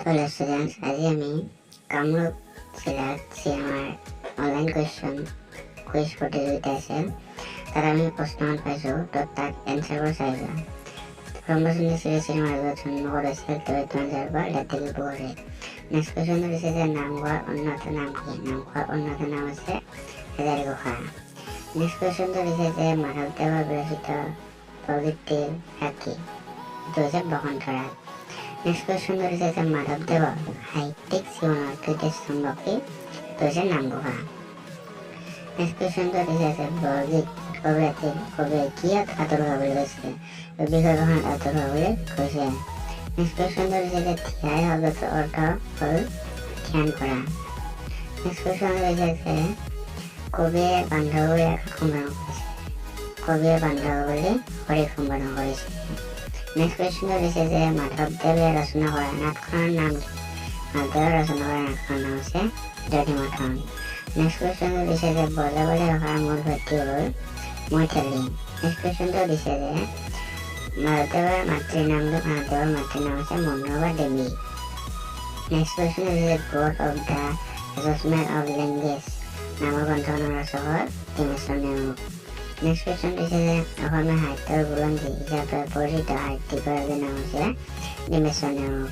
Hello students, আজি আমি কামৰূপ জিলাত আমাৰ অনলাইন কুইজ প্ৰতিযোগিতা আছিল। তাত আমি প্ৰশ্ন পাইছোঁ, তাত এনচাৰবোৰ চাইছোঁ। ব্ৰহ্মচুন্দী শ্ৰী মাজত জন্ম কৰিছিল 2004 লেটেলি পঢ়ে। নেক্সট কুৱেশ্যনটো দিছে যে নাম গোৱাৰ উন্নত নাম কি? নাম গোৱাৰ উন্নত নাম আছে হেজাৰী ঘোষা। নেক্সট কুৱেশ্যনটো দিছে যে মাধৱদেৱৰ বিৰচিত প্ৰবৃত্তিৰ সাক্ষী, এইটো হৈছে বসন্তৰাজ। নেক্সট কুৱেশ্যনটো দিছে যে মাধৱদেৱৰ সাহিত্যিক জীৱনৰ কীৰ্তিস্তম্ভ কি? এইটো হৈছে নামঘোষা। নেক্সট কুৱেশ্যনটো দিছে যে বৰগীত কবিয়ে কিয়ত আঁতৰ হোৱা বুলি কৈছিলে? বিষয়বহনত আঁতৰ হোৱা বুলি কৈছে। নেক্সট কুৱেশ্যনটো দিছে যে ধ্যায় শব্দটোৰ অৰ্থ হ'ল ধ্যান কৰা। নেক্সট কুৱেশ্যনটো দিছে যে কবিয়ে বান্ধৱী আকাশ সম্বোধন কৰিছে। কবিয়ে বান্ধৱী হৰিক সম্বোধন কৰিছে। নেক্সট কুৱেশ্যনটো দিছে যে মাধৱদেৱে ৰচনা কৰা নাটখনৰ নাম কি? মাধৱদেৱে ৰচনা কৰা নাটখনৰ নাম হৈছে দধিমথন। নেক্সট কুৱেশ্যনটো দিছে যে বলে বলে অহাৰ মূল ভেটি হ'ল মৈথিলী। নেক্সট কুৱেশ্যনটো দিছে যে মাধৱদেৱৰ মাতৃৰ নাম হৈছে মুন্নু বা দেৱী। নেক্সট কুৱেশ্যনটো দিছে board of the assessment of language নামৰ গ্ৰন্থখনৰ ৰচক হ'ল ডিমেশ্বৰ নেওগ। নেক্সট কুৱেশ্যন দিছে যে অসমীয়া সাহিত্যৰ বুৰঞ্জী হিচাপে পৰিচিত সাহিত্যিকগৰাকীৰ নাম হৈছে ডিমেশ্বৰ নেওগ।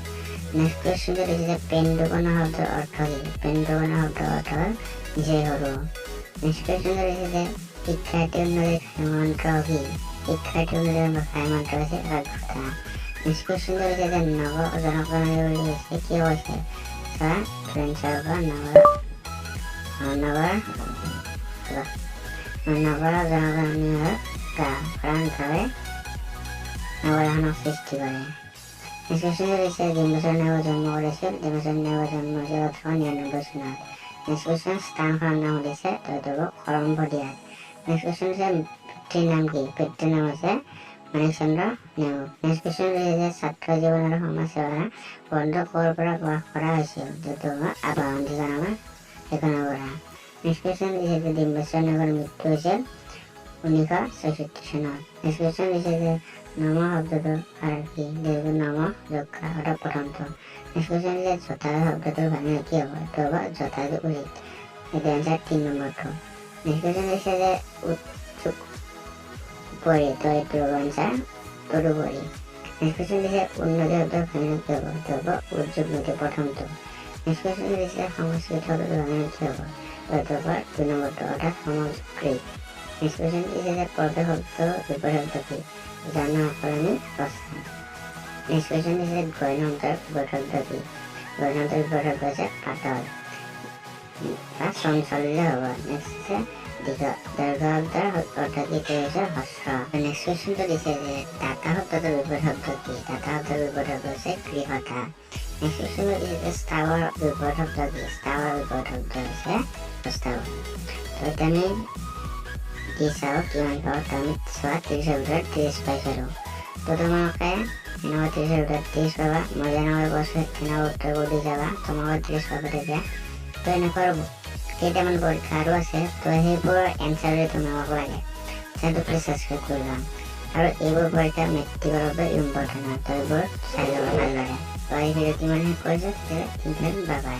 নেক্সট কুৱেশ্যনটো দিছে যে পেণ্ডুকণা শব্দৰ অৰ্থ কি? পেণ্ডুকণা শব্দৰ অৰ্থ হ'ল নিজেই সৰু। নেক্সট কুৱেশ্যনটো দিছে যে শিক্ষাৰ্থী উন্নতিৰ মন্ত্ৰ কি? শিক্ষাৰ্থী উন্নতিৰ ঘোষাৰ মন্ত্ৰ হৈছে কথা। নেক্সট কুৱেশ্যনটো দিছে যে নৱ জনপ্ৰণালী বুলি কৈছে কিয় কৈছে? নগৰ জনপ্ৰণালীৰ প্ৰাণভাৱে নগৰখনক সৃষ্টি কৰে। নেক্সট কুৱেশ্যনটো দিছে ডিমেশ্বৰ নেওগে জন্ম কৰিছিল। ডিমেশ্বৰ নেওগে জন্ম হৈছিল 1899 চনত। নেক্সট কুৱেশ্যন স্থানখনৰ নাম সুধিছে, কৰমপদিয়াত। নেক্সট কুৱেশ্যন দিছে পিতৃৰ নাম কি? পিতৃৰ নাম হৈছে মাণিকচন্দ্ৰ নেওগ। নেক্সট কুৱেশ্যন দিছে যে ছাত্ৰ জীৱন আৰু সমাজ সেৱা গ্ৰন্থ ক'ৰ পৰা প্ৰকাশ কৰা হৈছিল? যিটো আবাহন ঠিকনাৰ সেইখনৰ পৰা। নেক্সট কুৱেশ্যন দিছে যে ডিমেশ্বৰ নেওগৰ মৃত্যু হৈছিল 1964 চনত। নেক্সট কুৱেশ্যন দিছে যে নম শব্দটোৰ আৰ কি? যিহেতু নম যক্ষা অৰ্থাৎ প্ৰথমটো। নেক্সট কুৱেশ্যন দিছে জটায়ু শব্দটোৰ ভাঙিলে কি হ'ব? এইটো হ'ব জটায়ু উচিত। এইটো এনচাৰ 3 নম্বৰটো। নেক্সট কুৱেশ্যন দিছে যে উৎসুক পৰি, তো এইটো হ'ব এনচাৰ তদুপৰি। নেক্সট কুৱেশ্যন দিছে উন্নতি শব্দৰ ভাঙিলে কি হ'ব? এইটো হ'ব উদ্যোগনতি প্ৰথমটো। নেক্সট কুৱেশ্যন দিছে সংস্কৃত শব্দটোৰ ভাঙিলে কি হ'ব? এইটো হ'ব 2 নম্বৰটো অৰ্থাৎ সামগ্ৰিক। নেক্সট কুৱেশ্যন দিছে যে প্ৰৱেশ শব্দৰ বিপৰীত শব্দ কি? জানা আকৰণী প্ৰস্থান। নেক্সট কুৱেশ্যন দিছে গহীন শব্দৰ বিপৰীত শব্দ কি? গহীন শব্দৰ বিপৰীত শব্দ হৈছে পাতল বা চঞ্চল বুলি হ'ব। নেক্সট হৈছে দীৰ্ঘ শব্দৰ অৰ্থ কি? হৈছে হস্ৰ। নেক্সট কুৱেশ্যনটো দিছে যে দাতা শব্দটোৰ বিপৰীত শব্দ কি? দাতা শব্দৰ বিপৰীত শব্দ হৈছে গৃহতা। নেক্সট কুৱেশ্যনটো দিছে যে স্তাৱৰ বিপৰীত শব্দ কি? স্তাৱৰ বিপৰীত শব্দ হৈছে অস্তাৱৰ। তো এতিয়া আমি দি চাওঁ কিমান পাওঁ। তো আমি চোৱা 30ৰ ভিতৰত 30 পাইছিলোঁ। তো তোমালোকে এনেকুৱা 30ৰ ভিতৰত 30 পাবা। মই যেনেকৈ কৈছোঁ এনেকুৱা উত্তৰবোৰ দি যাবা, তোমালোকে 30 পাবা তেতিয়া। তো এনেকুৱা কেইটামান পৰীক্ষা আৰু আছে, তো সেইবোৰৰ এনচাৰ যদি তোমালোকক লাগে চেনেলটো প্লিজ ছাবস্ক্ৰাইব কৰি লোৱা। আৰু এইবোৰ পৰীক্ষা মেট্ৰিকৰ বাবে ইম্পৰ্টেণ্ট হয়, তো এইবোৰ চাই ল'বা ভালদৰে। তো এই ভিডিঅ'টো ইমানে শেষ কৰিছোঁ, বাই বাই।